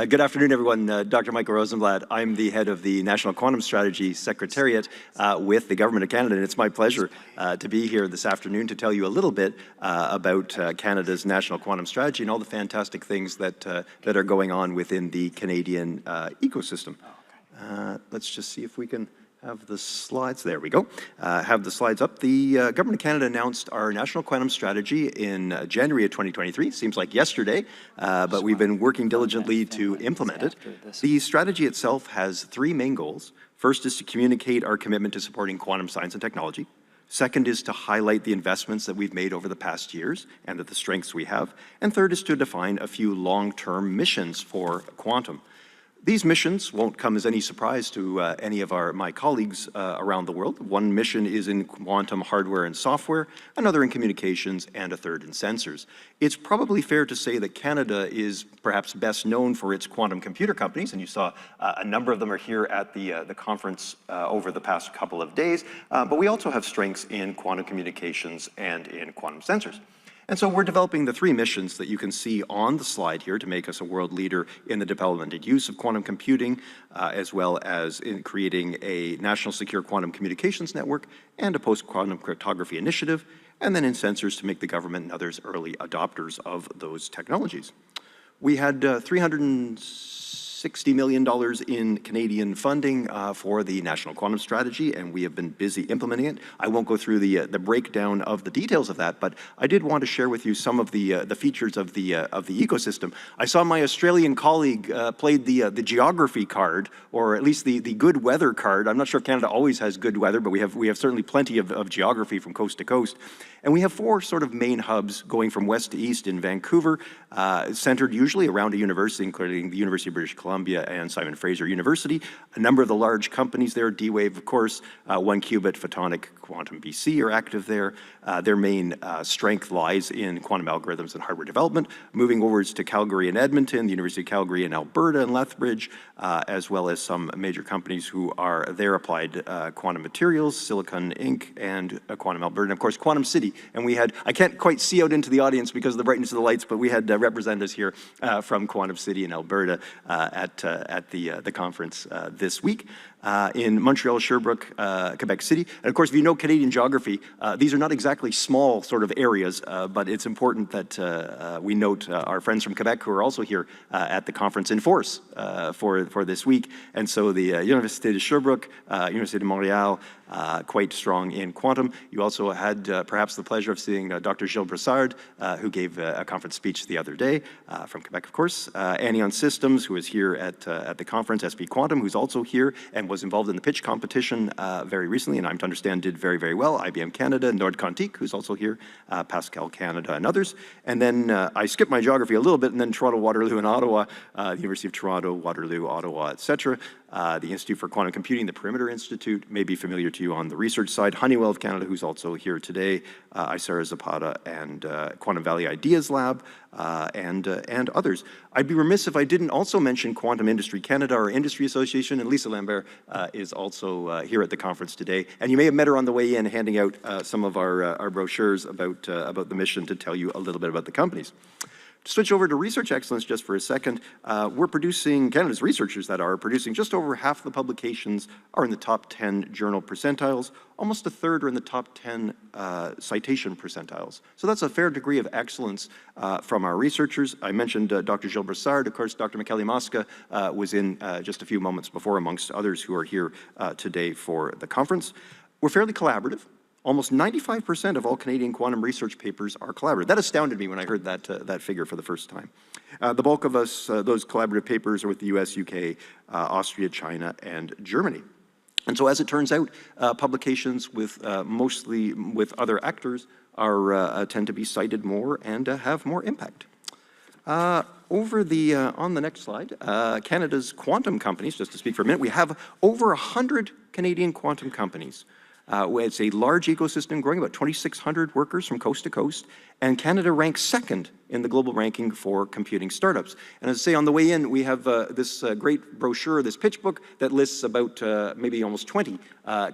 Good afternoon, everyone. Dr. Michael Rosenblatt. I'm the head of the National Quantum Strategy Secretariat with the Government of Canada, and it's my pleasure to be here this afternoon to tell you a little bit about Canada's National Quantum Strategy and all the fantastic things that are going on within the Canadian ecosystem. Let's just see if we can have the slides. There we go. Have the slides up. The Government of Canada announced our National Quantum Strategy in January of 2023. Seems like yesterday, but we've been working diligently to implement it. The strategy itself has three main goals. First is to communicate our commitment to supporting quantum science and technology. Second is to highlight the investments that we've made over the past years and the strengths we have. And third is to define a few long-term missions for quantum. These missions won't come as any surprise to any of my colleagues around the world. One mission is in quantum hardware and software, another in communications, and a third in sensors. It's probably fair to say that Canada is perhaps best known for its quantum computer companies, and you saw a number of them are here at the conference over the past couple of days, but we also have strengths in quantum communications and in quantum sensors. And so we're developing the three missions that you can see on the slide here to make us a world leader in the development and use of quantum computing, as well as in creating a national secure quantum communications network and a post-quantum cryptography initiative, and then in sensors to make the government and others early adopters of those technologies. We had $360 million in Canadian funding for the National Quantum Strategy, and we have been busy implementing it. I won't go through the breakdown of the details of that, but I did want to share with you some of the features of the ecosystem. I saw my Australian colleague played the geography card, or at least the good weather card. I'm not sure if Canada always has good weather, but we have certainly plenty of geography from coast to coast. And we have four sort of main hubs going from west to east in Vancouver, centered usually around a university, including the University of British Columbia and Simon Fraser University. A number of the large companies there, D-Wave, of course, One Qubit, Photonic, Quantum BC are active there. Their main strength lies in quantum algorithms and hardware development. Moving overwards to Calgary and Edmonton, the University of Calgary and Alberta and Lethbridge, as well as some major companies who are there applied quantum materials, Silicon Inc. and Quantum Alberta, and of course Quantum City. And we had, I can't quite see out into the audience because of the brightness of the lights, but we had representatives here from Quantum City in Alberta at the conference this week. In Montreal, Sherbrooke, Quebec City. And of course, if you know Canadian geography, these are not exactly small sort of areas, but it's important that we note our friends from Quebec who are also here at the conference in force for this week. And so the Université de Sherbrooke, Université de Montréal, quite strong in quantum. You also had perhaps the pleasure of seeing Dr. Gilles Brassard, who gave a conference speech the other day from Quebec, of course. Anion Systems, who is here at the conference, SP Quantum, who's also here and was involved in the pitch competition very recently, and I'm to understand did very, very well. IBM Canada, Nord Quantique, who's also here, Pascal Canada, and others. And then I skipped my geography a little bit, and then Toronto, Waterloo, and Ottawa, the University of Toronto, Waterloo, Ottawa, etc. The Institute for Quantum Computing, the Perimeter Institute, may be familiar to you on the research side. Honeywell of Canada, who's also here today, Isara Zapata, and Quantum Valley Ideas Lab, and others. I'd be remiss if I didn't also mention Quantum Industry Canada, our industry association, and Lisa Lambert is also here at the conference today. And you may have met her on the way in, handing out some of our brochures about the mission to tell you a little bit about the companies. To switch over to research excellence just for a second, we're producing, Canada's researchers that are producing just over half the publications are in the top 10 journal percentiles, almost a third are in the top 10 citation percentiles. So that's a fair degree of excellence from our researchers. I mentioned Dr. Gilles Brassard, of course, Dr. Michele Mosca was in just a few moments before, amongst others who are here today for the conference. We're fairly collaborative. Almost 95% of all Canadian quantum research papers are collaborative. That astounded me when I heard that figure for the first time. The bulk of us, those collaborative papers are with the US, UK, Austria, China, and Germany. And so as it turns out, publications with mostly with other actors are tend to be cited more and have more impact. On the next slide, Canada's quantum companies, just to speak for a minute, we have over 100 Canadian quantum companies. It's a large ecosystem growing, about 2,600 workers from coast to coast, and Canada ranks second in the global ranking for computing startups. And as I say, on the way in, we have this great brochure, this pitch book that lists about maybe almost 20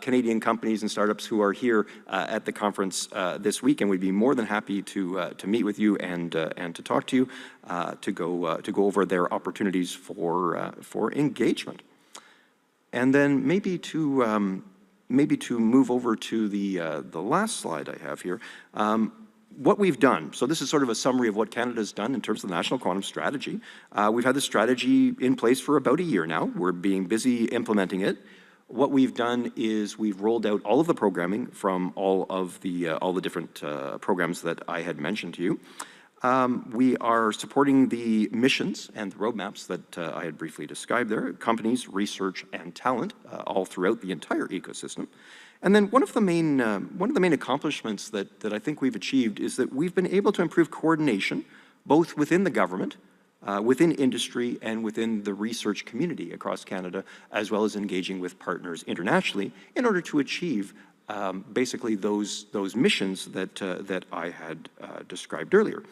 Canadian companies and startups who are here at the conference this week, and we'd be more than happy to meet with you and to talk to you to go over their opportunities for engagement. And then maybe to move over to the last slide I have here. What we've done, so this is sort of a summary of what Canada's done in terms of the National Quantum Strategy. We've had the strategy in place for about a year now. We're being busy implementing it. What we've done is we've rolled out all of the programming from all the different programs that I had mentioned to you. We are supporting the missions and the roadmaps that I had briefly described there, companies, research, and talent, all throughout the entire ecosystem. And then one of the main accomplishments that I think we've achieved is that we've been able to improve coordination, both within the government, within industry, and within the research community across Canada, as well as engaging with partners internationally in order to achieve basically those missions that I had described earlier.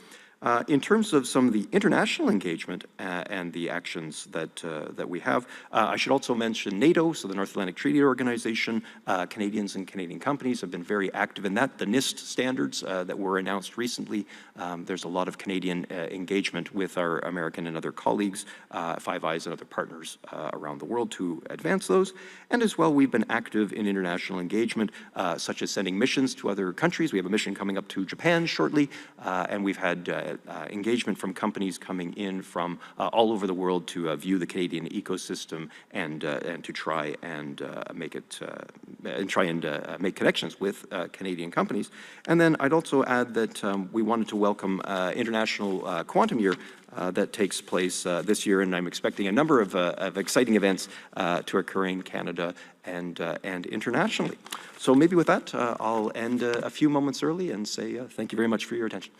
In terms of some of the international engagement and the actions that we have, I should also mention NATO, so the North Atlantic Treaty Organization. Canadians and Canadian companies have been very active in that. The NIST standards that were announced recently, there's a lot of Canadian engagement with our American and other colleagues, Five Eyes and other partners around the world to advance those. And as well, we've been active in international engagement, such as sending missions to other countries. We have a mission coming up to Japan shortly, and we've had engagement from companies coming in from all over the world to view the Canadian ecosystem and to try and make connections with Canadian companies. And then I'd also add that we wanted to welcome International Quantum Year that takes place this year, and I'm expecting a number of exciting events to occur in Canada and internationally. So maybe with that, I'll end a few moments early and say thank you very much for your attention.